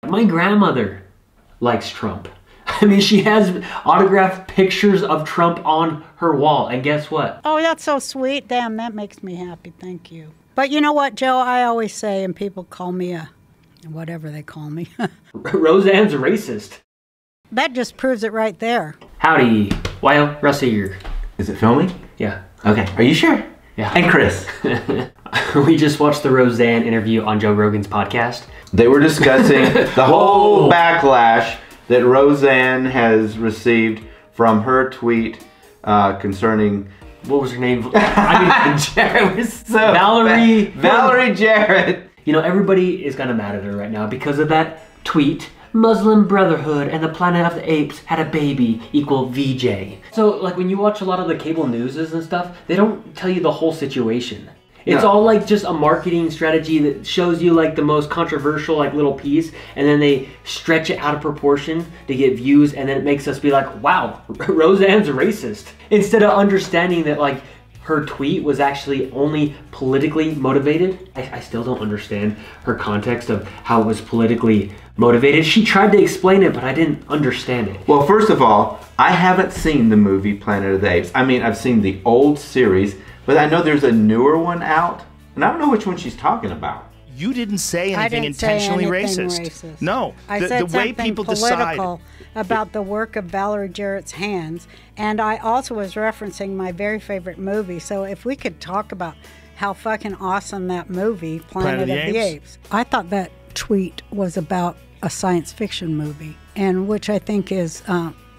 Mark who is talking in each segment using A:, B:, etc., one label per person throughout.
A: My grandmother likes Trump. I mean, she has autographed pictures of Trump on her wall, and guess what?
B: Oh, that's so sweet. Damn, that makes me happy. Thank you. But you know what, Joe? I always say, and people call me a, whatever they call me.
A: Roseanne's a racist.
B: That just proves it right there.
A: Howdy. Why, Russ here.
C: Is it filming?
A: Yeah.
C: Okay. Are you sure?
A: Yeah.
C: And Chris.
A: We just watched the Roseanne interview on Joe Rogan's podcast.
C: They were discussing the whole backlash that Roseanne has received from her tweet concerning...
A: What was her name? I mean,
C: Jarrett was so
A: Valerie.
C: bad. Valerie Jarrett.
A: You know, everybody is kind of mad at her right now because of that tweet. Muslim Brotherhood and the Planet of the Apes had a baby equal VJ. So, like, when you watch a lot of the cable newses and stuff, they don't tell you the whole situation. It's all like just a marketing strategy that shows you like the most controversial like little piece, and then they stretch it out of proportion to get views, and then it makes us be like, wow, Roseanne's a racist. Instead of understanding that like her tweet was actually only politically motivated. I still don't understand her context of how it was politically motivated. She tried to explain it, but I didn't understand it.
C: Well, first of all, I haven't seen the movie Planet of the Apes. I mean, I've seen the old series, but I know there's a newer one out, and I don't know which one she's talking about.
D: You didn't say anything intentionally racist. No,
B: I said the way people decide about the work of Valerie Jarrett's hands, and I also was referencing my very favorite movie. So if we could talk about how fucking awesome that movie, Planet of the Apes. I thought that tweet was about a science fiction movie, and which I think is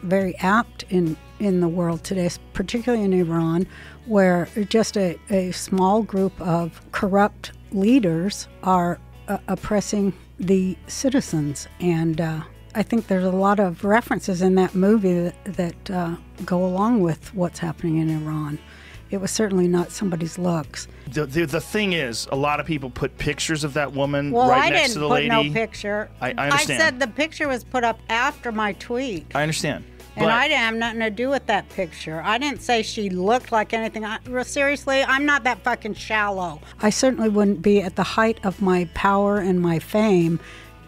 B: very apt in the world today, particularly in Iran, where just a small group of corrupt leaders are oppressing the citizens. And I think there's a lot of references in that movie that go along with what's happening in Iran. It was certainly not somebody's looks.
D: The thing is, a lot of people put pictures of that woman right next to the lady.
B: Well, I didn't put no picture.
D: I understand.
B: I said the picture was put up after my tweet.
D: I understand.
B: And I didn't have nothing to do with that picture. I didn't say she looked like anything. Seriously, I'm not that fucking shallow. I certainly wouldn't be at the height of my power and my fame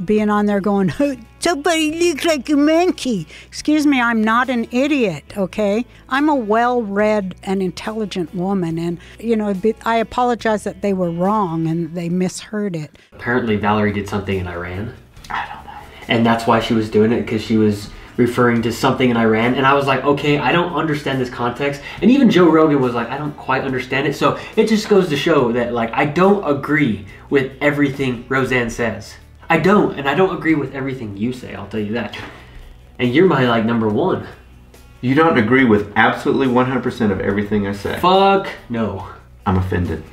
B: being on there going, somebody looks like a monkey. Excuse me, I'm not an idiot, okay? I'm a well-read and intelligent woman, and, you know, I apologize that they were wrong and they misheard it.
A: Apparently Valerie did something in Iran.
C: I don't know.
A: And that's why she was doing it, because she was referring to something in Iran, and I was like, okay, I don't understand this context. And even Joe Rogan was like, I don't quite understand it. So it just goes to show that, like, I don't agree with everything Roseanne says. I don't, and I don't agree with everything you say, I'll tell you that. And you're my, like, number one.
C: You don't agree with absolutely 100% of everything I say.
A: Fuck no.
C: I'm offended.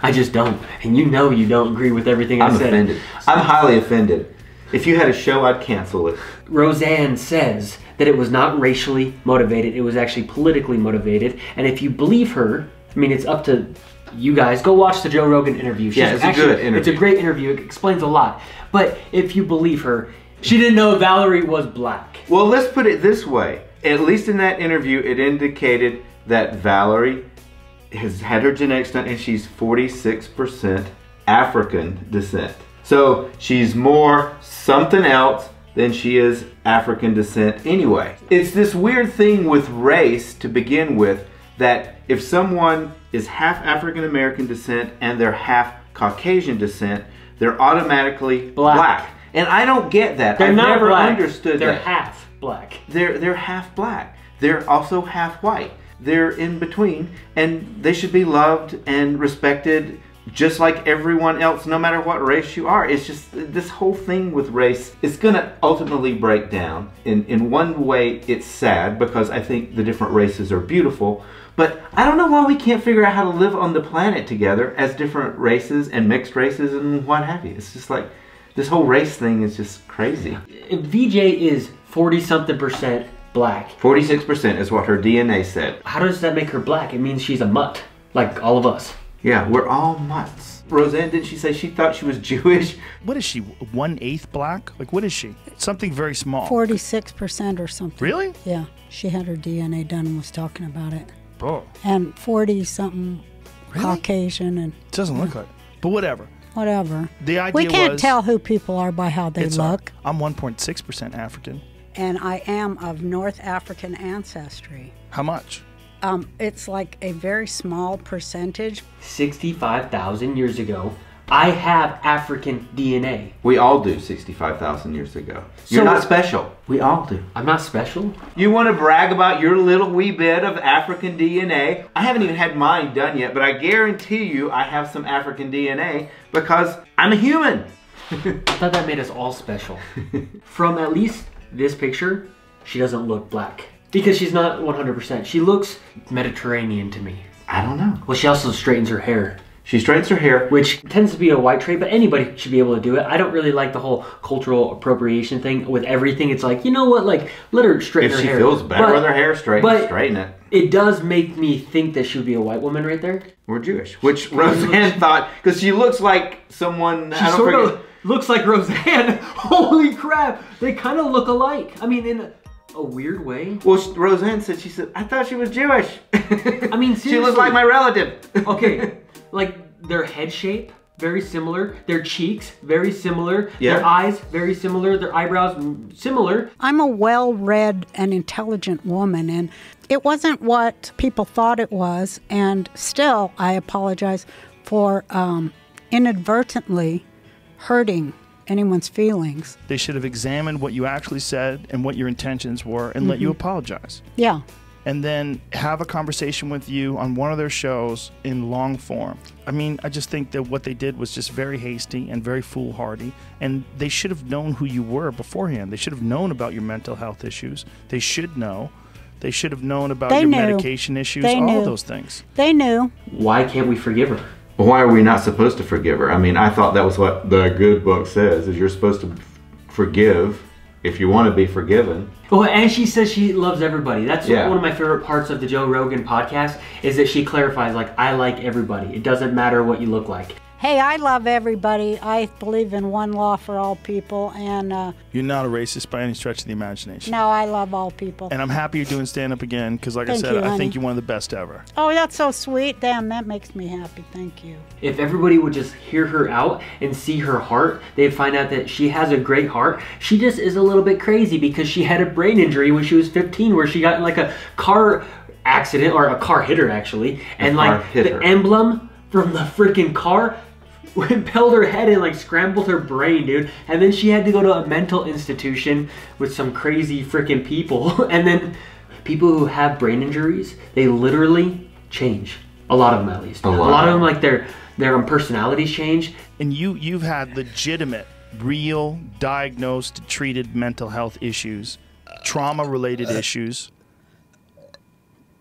A: I just don't. And you know you don't agree with everything I said.
C: I'm offended. I'm highly offended. If you had a show, I'd cancel it.
A: Roseanne says that it was not racially motivated, it was actually politically motivated. And if you believe her, I mean, it's up to you guys. Go watch the Joe Rogan interview.
C: Yeah, it's a good interview.
A: It's a great interview. It explains a lot. But if you believe her, she didn't know Valerie was black.
C: Well, let's put it this way. At least in that interview, it indicated that Valerie has had her genetics done and she's 46% African descent. So she's more something else than she is African descent anyway. It's this weird thing with race to begin with, that if someone is half African American descent and they're half Caucasian descent, they're automatically black. And I don't get that.
A: I've never
C: understood that.
A: They're half black.
C: They're half black. They're also half white. They're in between, and they should be loved and respected just like everyone else, no matter what race you are. It's just this whole thing with race, it's gonna ultimately break down. In one way, it's sad because I think the different races are beautiful, but I don't know why we can't figure out how to live on the planet together as different races and mixed races and what have you. It's just like, this whole race thing is just crazy.
A: If VJ is 40-something% black.
C: 46% is what her DNA said.
A: How does that make her black? It means she's a mutt, like all of us.
C: Yeah, we're all mutts. Roseanne, didn't she say she thought she was Jewish?
D: What is she, 1/8 black? Like, what is she? Something very small.
B: 46% or something.
D: Really?
B: Yeah, she had her DNA done and was talking about it.
D: Oh.
B: And 40-something
D: really?
B: Caucasian. And
D: it doesn't look like it. But whatever.
B: whatever.
D: The idea
B: we can't
D: was,
B: tell who people are by how they look.
D: I'm 1.6% African.
B: And I am of North African ancestry.
D: How much?
B: It's like a very small percentage.
A: 65,000 years ago, I have African DNA.
C: We all do 65,000 years ago. You're not special. We all do.
A: I'm not special?
C: You want to brag about your little wee bit of African DNA? I haven't even had mine done yet, but I guarantee you I have some African DNA because I'm a human.
A: I thought that made us all special. From at least this picture, she doesn't look black. Because she's not 100%. She looks Mediterranean to me.
C: I don't know.
A: Well, she also straightens her hair.
C: She straightens her hair.
A: Which tends to be a white trait, but anybody should be able to do it. I don't really like the whole cultural appropriation thing with everything. It's like, you know what, like, let her straighten her hair.
C: If she feels better with her hair straighten it.
A: It does make me think that she would be a white woman right there.
C: We're Jewish. Which Roseanne thought, because she looks like someone,
A: she sort of looks like Roseanne. Holy crap. They kind of look alike. I mean, in a weird way.
C: Well, Roseanne said, I thought she was Jewish.
A: I mean, seriously.
C: She looks like my relative.
A: Okay, like their head shape, very similar. Their cheeks, very similar.
C: Yeah.
A: Their eyes, very similar. Their eyebrows, similar.
B: I'm a well-read and intelligent woman, and it wasn't what people thought it was. And still, I apologize for inadvertently hurting anyone's feelings.
D: They should have examined what you actually said and what your intentions were and let you apologize.
B: Yeah.
D: And then have a conversation with you on one of their shows in long form. I mean, I just think that what they did was just very hasty and very foolhardy. And they should have known who you were beforehand. They should have known about your mental health issues. They should know. They should have known about your medication issues, all of those things.
B: They knew.
A: Why can't we forgive her?
C: Why are we not supposed to forgive her? I mean, I thought that was what the good book says, is you're supposed to forgive if you want to be forgiven.
A: Well, and she says she loves everybody. That's one of my favorite parts of the Joe Rogan podcast, is that she clarifies, like, I like everybody. It doesn't matter what you look like.
B: Hey, I love everybody. I believe in one law for all people, and
D: you're not a racist by any stretch of the imagination.
B: No, I love all people.
D: And I'm happy you're doing stand-up again, because like I said, I think you're one of the best ever.
B: Oh, that's so sweet. Damn, that makes me happy. Thank you.
A: If everybody would just hear her out and see her heart, they'd find out that she has a great heart. She just is a little bit crazy because she had a brain injury when she was 15, where she got in like a car accident, or a car hit her actually, and like the emblem from the freaking car impelled her head and like scrambled her brain, dude. And then she had to go to a mental institution with some crazy freaking people. And then people who have brain injuries, they literally change. A lot of them, at least. A lot of them, like their personalities change.
D: And you've had legitimate, real, diagnosed, treated mental health issues, trauma-related issues.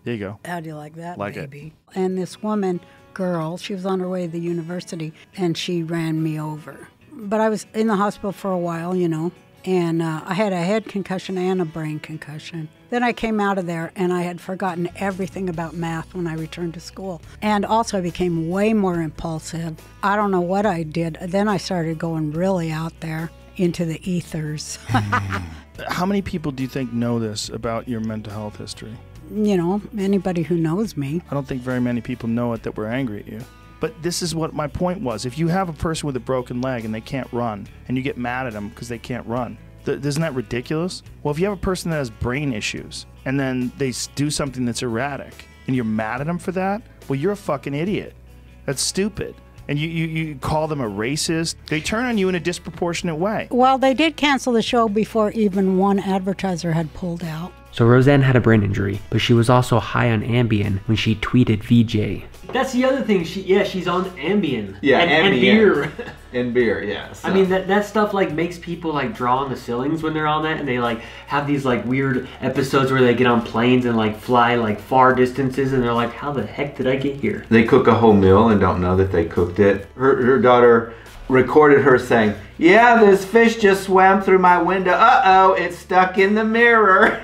D: There you go.
B: How do you like that,
D: like
B: baby? And this woman, girl, she was on her way to the university, and she ran me over. But I was in the hospital for a while, you know, and I had a head concussion and a brain concussion. Then I came out of there, and I had forgotten everything about math when I returned to school. And also I became way more impulsive. I don't know what I did. Then I started going really out there into the ethers.
D: How many people do you think know this about your mental health history?
B: You know, anybody who knows me.
D: I don't think very many people know it, that we're angry at you. But this is what my point was. If you have a person with a broken leg and they can't run, and you get mad at them because they can't run, isn't that ridiculous? Well, if you have a person that has brain issues, and then they do something that's erratic, and you're mad at them for that, well, you're a fucking idiot. That's stupid. And you call them a racist. They turn on you in a disproportionate way.
B: Well, they did cancel the show before even one advertiser had pulled out.
A: So Roseanne had a brain injury, but she was also high on Ambien when she tweeted VJ. That's the other thing. She's on Ambien.
C: Yeah,
A: and beer.
C: And beer, yeah. So.
A: I mean, that stuff like makes people like draw on the ceilings when they're on that, and they like have these like weird episodes where they get on planes and like fly like far distances, and they're like, how the heck did I get here?
C: They cook a whole meal and don't know that they cooked it. Her daughter recorded her saying, yeah, this fish just swam through my window. Uh-oh, it's stuck in the mirror.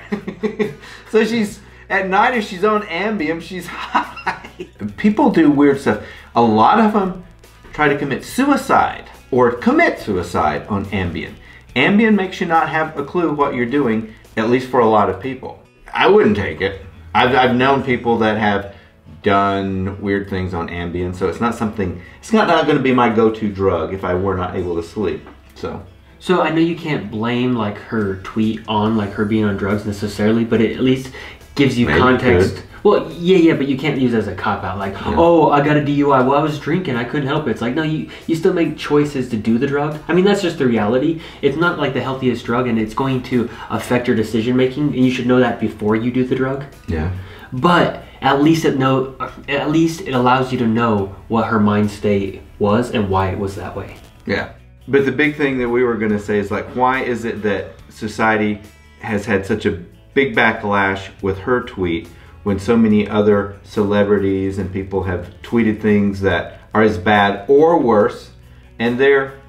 C: So she's, at night if she's on Ambien, she's high. People do weird stuff. A lot of them try to commit suicide or commit suicide on Ambien. Ambien makes you not have a clue what you're doing, at least for a lot of people. I wouldn't take it. I've known people that have done weird things on Ambien, so it's not going to be my go-to drug if I were not able to sleep.
A: So I know you can't blame like her tweet on like her being on drugs necessarily, but it at least gives you context. Well, yeah, but you can't use it as a cop-out, like, oh, I got a DUI, well, I was drinking, I couldn't help it. It's like, no, you still make choices to do the drug. I mean, that's just the reality. It's not like the healthiest drug, and it's going to affect your decision-making, and you should know that before you do the drug.
C: Yeah.
A: But at least it allows you to know what her mind state was and why it was that way.
C: Yeah. But the big thing that we were going to say is, like, why is it that society has had such a big backlash with her tweet when so many other celebrities and people have tweeted things that are as bad or worse, and they're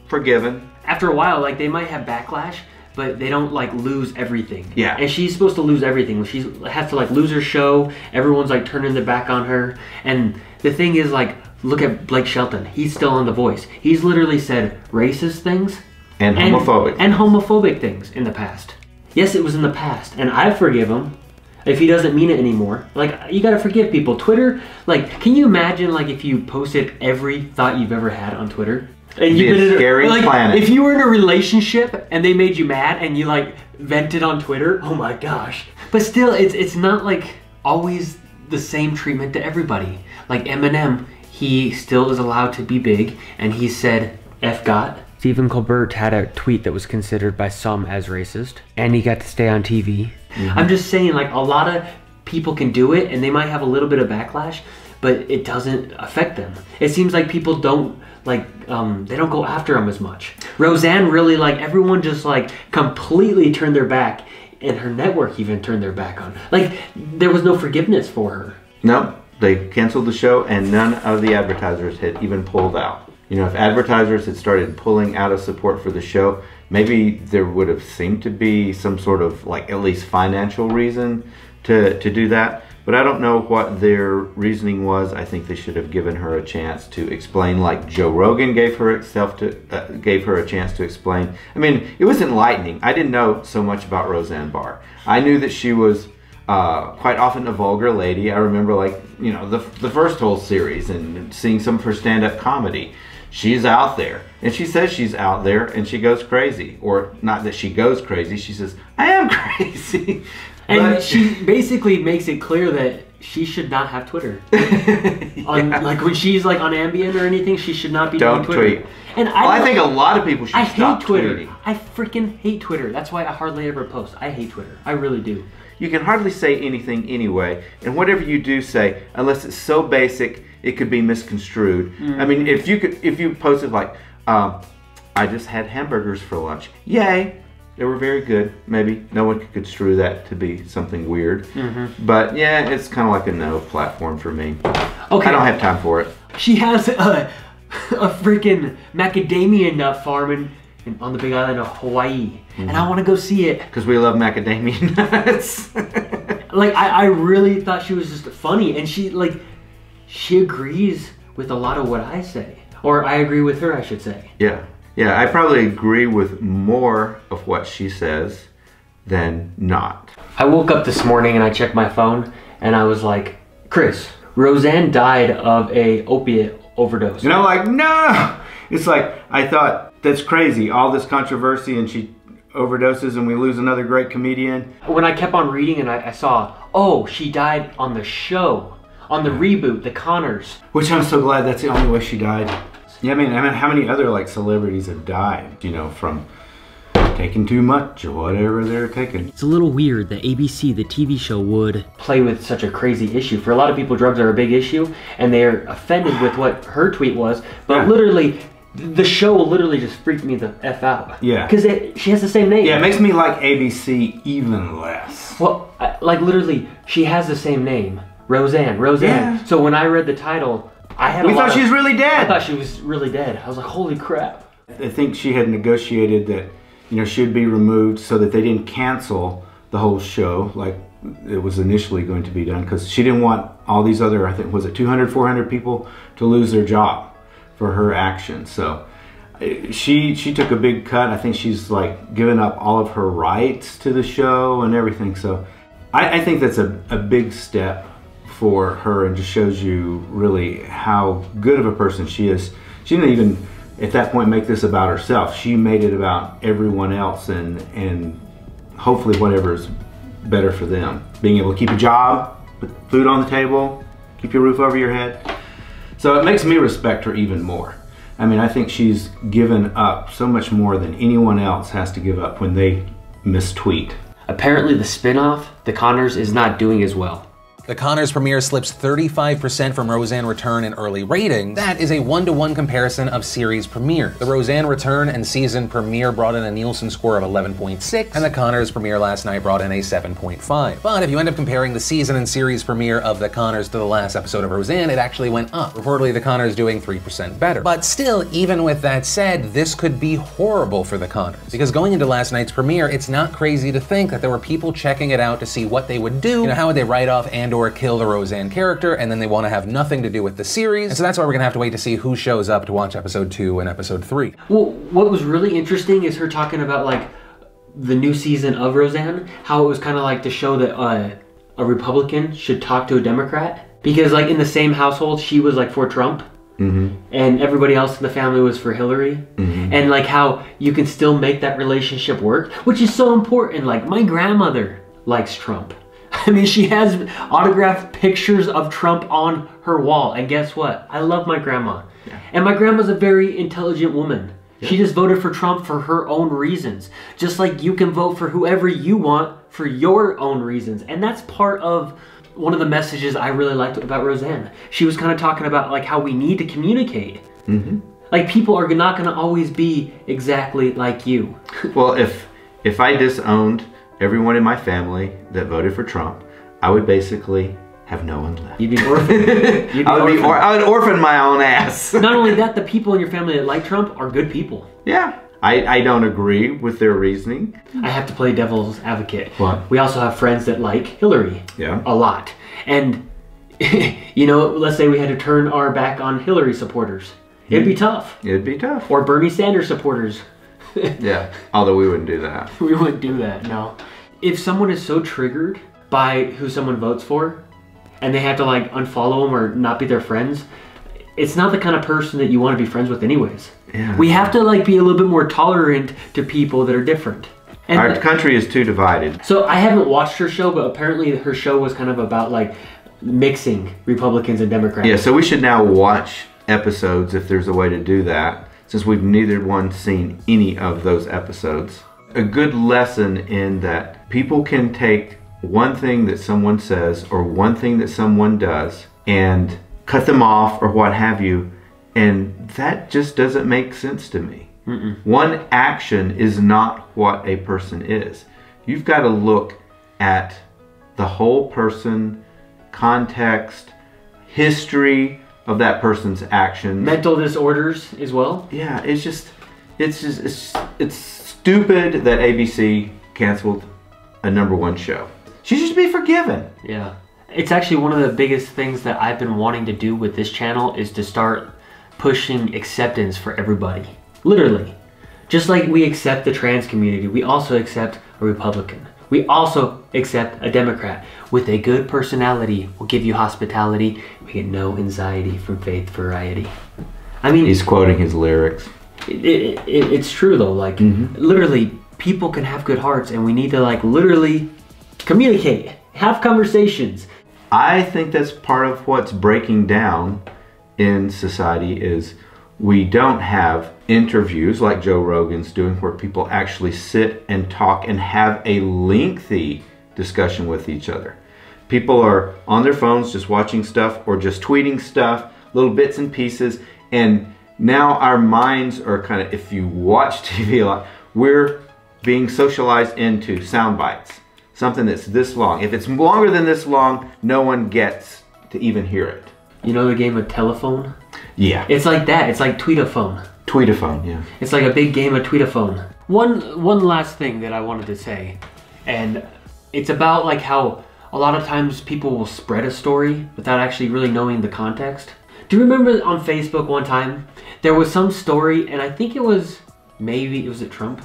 C: forgiven?
A: After a while, like, they might have backlash, but they don't like lose everything.
C: Yeah.
A: And she's supposed to lose everything. She has to like lose her show. Everyone's like turning their back on her. And the thing is, like, look at Blake Shelton. He's still on The Voice. He's literally said racist things
C: and homophobic
A: things in the past. Yes, it was in the past, and I forgive him if he doesn't mean it anymore. Like, you gotta forgive people. Twitter, like, can you imagine like if you posted every thought you've ever had on Twitter? And
C: you've been a scary planet.
A: If you were in a relationship and they made you mad and you like vented on Twitter, oh my gosh. But still, it's not like always the same treatment to everybody. Like Eminem, he still is allowed to be big, and he said F God. Stephen Colbert had a tweet that was considered by some as racist, and he got to stay on TV. I'm just saying, like, a lot of people can do it, and they might have a little bit of backlash, but it doesn't affect them. It seems like people don't, like, they don't go after them as much. Roseanne really, like, everyone just, like, completely turned their back, and her network even turned their back on. Like, there was no forgiveness for her.
C: No, they canceled the show, and none of the advertisers had even pulled out. You know, if advertisers had started pulling out of support for the show, maybe there would have seemed to be some sort of, like, at least financial reason to do that. But I don't know what their reasoning was. I think they should have given her a chance to explain, like Joe Rogan gave her a chance to explain. I mean, it was enlightening. I didn't know so much about Roseanne Barr. I knew that she was quite often a vulgar lady. I remember, like, you know, the first whole series and seeing some of her stand-up comedy. She's out there, and she says she's out there, and she goes crazy. Or not that she goes crazy, she says, I am crazy.
A: And she basically makes it clear that she should not have Twitter. Like when she's like on Ambien or anything, she should not be doing Twitter.
C: Tweet. And I think a lot of people should stop tweeting.
A: I freaking hate Twitter. That's why I hardly ever post. I hate Twitter. I really do.
C: You can hardly say anything anyway, and whatever you do say, unless it's so basic, it could be misconstrued. I mean, if you posted like, I just had hamburgers for lunch. Yay! They were very good. Maybe no one could construe that to be something weird. But yeah, it's kind of like a no platform for me. Okay. I don't have time for it.
A: She has a freaking macadamia nut farm on the big island of Hawaii. And I want to go see it.
C: Because we love macadamia nuts.
A: Like, I really thought she was just funny. And she agrees with a lot of what I say. Or I agree with her, I should say.
C: Yeah. Yeah, I probably agree with more of what she says than not.
A: I woke up this morning and I checked my phone and I was like, Chris, Roseanne died of a opiate overdose.
C: You know, like, no! It's like, I thought, that's crazy. All this controversy and she overdoses and we lose another great comedian.
A: When I kept on reading and I saw, oh, she died on the show, on the reboot, The Connors.
C: Which I'm so glad that's the only way she died. Yeah, I mean, how many other like celebrities have died, you know, from taking too much or whatever they're taking.
A: It's a little weird that ABC, the TV show, would play with such a crazy issue. For a lot of people, drugs are a big issue, and they're offended with what her tweet was, but literally, the show literally just freaked me the F out.
C: Yeah.
A: Because she has the same name.
C: Yeah, it makes me like ABC even less.
A: Well, like literally, she has the same name. Roseanne. Yeah. So when I read the title, we thought she was really dead. I thought she was really dead. I was like, holy crap.
C: I think she had negotiated that, you know, she would be removed so that they didn't cancel the whole show like it was initially going to be done, because she didn't want all these other, I think, was it 200, 400 people to lose their job for her actions. So she took a big cut. I think she's like given up all of her rights to the show and everything. So I think that's a big step for her and just shows you really how good of a person she is. She didn't even at that point make this about herself. She made it about everyone else and hopefully whatever is better for them. Being able to keep a job, put food on the table, keep your roof over your head. So it makes me respect her even more. I mean, I think she's given up so much more than anyone else has to give up when they mistweet.
A: Apparently the spin-off, The Conners, is not doing as well.
E: The Conners premiere slips 35% from Roseanne Return in early ratings. That is a 1-to-1 comparison of series premieres. The Roseanne Return and season premiere brought in a Nielsen score of 11.6, and the Conners premiere last night brought in a 7.5. But if you end up comparing the season and series premiere of The Conners to the last episode of Roseanne, it actually went up. Reportedly, The Conners doing 3% better. But still, even with that said, this could be horrible for The Conners. Because going into last night's premiere, it's not crazy to think that there were people checking it out to see what they would do. You know, how would they write off and or kill the Roseanne character, and then they want to have nothing to do with the series. And so that's why we're gonna have to wait to see who shows up to watch episode 2 and episode 3.
A: Well, what was really interesting is her talking about like the new season of Roseanne, how it was kind of like to show that a Republican should talk to a Democrat, because like in the same household she was like for Trump. Mm-hmm. And everybody else in the family was for Hillary. Mm-hmm. And like how you can still make that relationship work, which is so important. Like my grandmother likes Trump. I mean, she has autographed pictures of Trump on her wall. And guess what? I love my grandma. Yeah. And my grandma's a very intelligent woman. Yeah. She just voted for Trump for her own reasons. Just like you can vote for whoever you want for your own reasons. And that's part of one of the messages I really liked about Roseanne. She was kind of talking about like how we need to communicate. Mm-hmm. Like people are not going to always be exactly like you.
C: Well, if I disowned everyone in my family that voted for Trump, I would basically have no one left.
A: You'd be orphaned.
C: I would orphan my own ass.
A: Not only that, the people in your family that like Trump are good people.
C: Yeah. I don't agree with their reasoning.
A: I have to play devil's advocate.
C: What?
A: We also have friends that like Hillary.
C: Yeah.
A: A lot. And, you know, let's say we had to turn our back on Hillary supporters. It'd be tough.
C: It'd be tough.
A: Or Bernie Sanders supporters.
C: Yeah, although we wouldn't do that.
A: We wouldn't do that, no. If someone is so triggered by who someone votes for, and they have to like unfollow them or not be their friends, it's not the kind of person that you want to be friends with anyways. Yeah. We have to like be a little bit more tolerant to people that are different. And
C: our country is too divided.
A: So I haven't watched her show, but apparently her show was kind of about like mixing Republicans and Democrats.
C: Yeah, so we should now watch episodes if there's a way to do that, since we've neither one seen any of those episodes. A good lesson in that people can take one thing that someone says or one thing that someone does and cut them off or what have you, and that just doesn't make sense to me. Mm-mm. One action is not what a person is. You've got to look at the whole person, context, history of that person's actions.
A: Mental disorders as well?
C: Yeah, it's stupid that ABC canceled a #1 show. She should be forgiven.
A: Yeah. It's actually one of the biggest things that I've been wanting to do with this channel is to start pushing acceptance for everybody. Literally. Just like we accept the trans community, we also accept a Republican. We also accept a Democrat. With a good personality, we'll give you hospitality. We get no anxiety from faith variety. I mean,
C: he's quoting his lyrics.
A: It's true though. Like literally, people can have good hearts, and we need to like literally communicate, have conversations.
C: I think that's part of what's breaking down in society is we don't have interviews like Joe Rogan's doing where people actually sit and talk and have a lengthy discussion with each other. People are on their phones just watching stuff or just tweeting stuff, little bits and pieces, and now our minds are kind of, if you watch TV a lot, we're being socialized into sound bites. Something that's this long. If it's longer than this long, no one gets to even hear it.
A: You know the game of telephone?
C: Yeah.
A: It's like that. It's like tweet-a-phone.
C: Tweet-a-phone, yeah.
A: It's like a big game of tweet-a-phone. One last thing that I wanted to say, and it's about like how a lot of times people will spread a story without actually really knowing the context. Do you remember on Facebook one time, there was some story, and I think it was, maybe, was it Trump?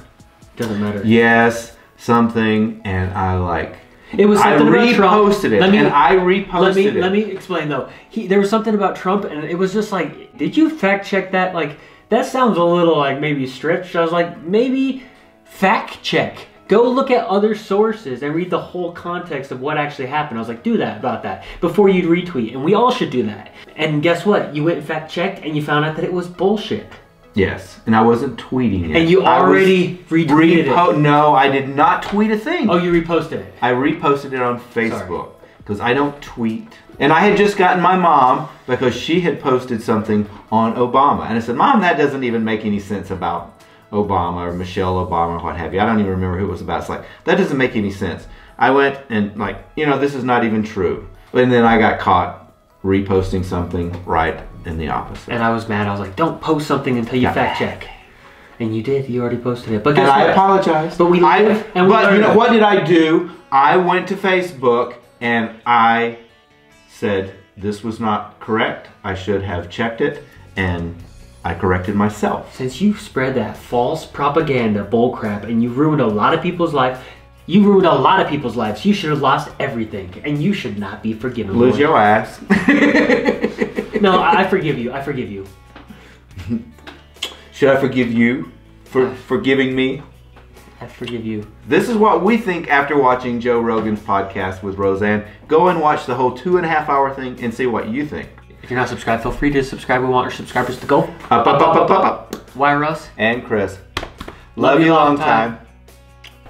A: Doesn't matter.
C: Yes, something, and I like...
A: It was something about Trump.
C: I reposted it.
A: Let me explain though. There was something about Trump, and it was just like, did you fact check that? Like, that sounds a little like maybe stretched. I was like, maybe fact check. Go look at other sources and read the whole context of what actually happened. I was like, do that about that before you retweet, and we all should do that. And guess what? You went and fact checked, and you found out that it was bullshit.
C: Yes, and I wasn't tweeting it.
A: And you already retweeted it.
C: No, I did not tweet a thing.
A: Oh, you reposted it.
C: I reposted it on Facebook because I don't tweet. And I had just gotten my mom because she had posted something on Obama. And I said, Mom, that doesn't even make any sense about Obama or Michelle Obama or what have you. I don't even remember who it was about. It's like, that doesn't make any sense. I went and like, you know, this is not even true. And then I got caught reposting something right in the opposite.
A: And I was mad. I was like, don't post something until you fact check. And you did. You already posted it. But
C: and I apologize.
A: But we live and we
C: But you know, what did I do? I went to Facebook and I said, this was not correct. I should have checked it. And I corrected myself.
A: Since you spread that false propaganda bullcrap and you ruined a lot of people's lives, you ruined a lot of people's lives. You should have lost everything, and you should not be forgiven.
C: Lose your ass.
A: No, I forgive you. I forgive you.
C: Should I forgive you for forgiving me?
A: I forgive you.
C: This is what we think after watching Joe Rogan's podcast with Roseanne. Go and watch the whole 2.5-hour thing and see what you think.
A: If you're not subscribed, feel free to subscribe. We want our subscribers to go
C: up, up, up, up, up, up.
A: Why, Russ?
C: And Chris. Love you long time.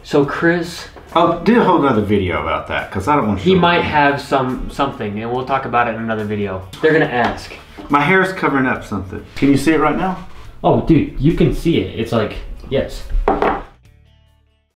A: So Chris...
C: Oh, do a whole other video about that, because I don't want to show
A: He might have something, and we'll talk about it in another video. They're going to ask.
C: My hair's covering up something. Can you see it right now?
A: Oh, dude, you can see it. It's like, yes.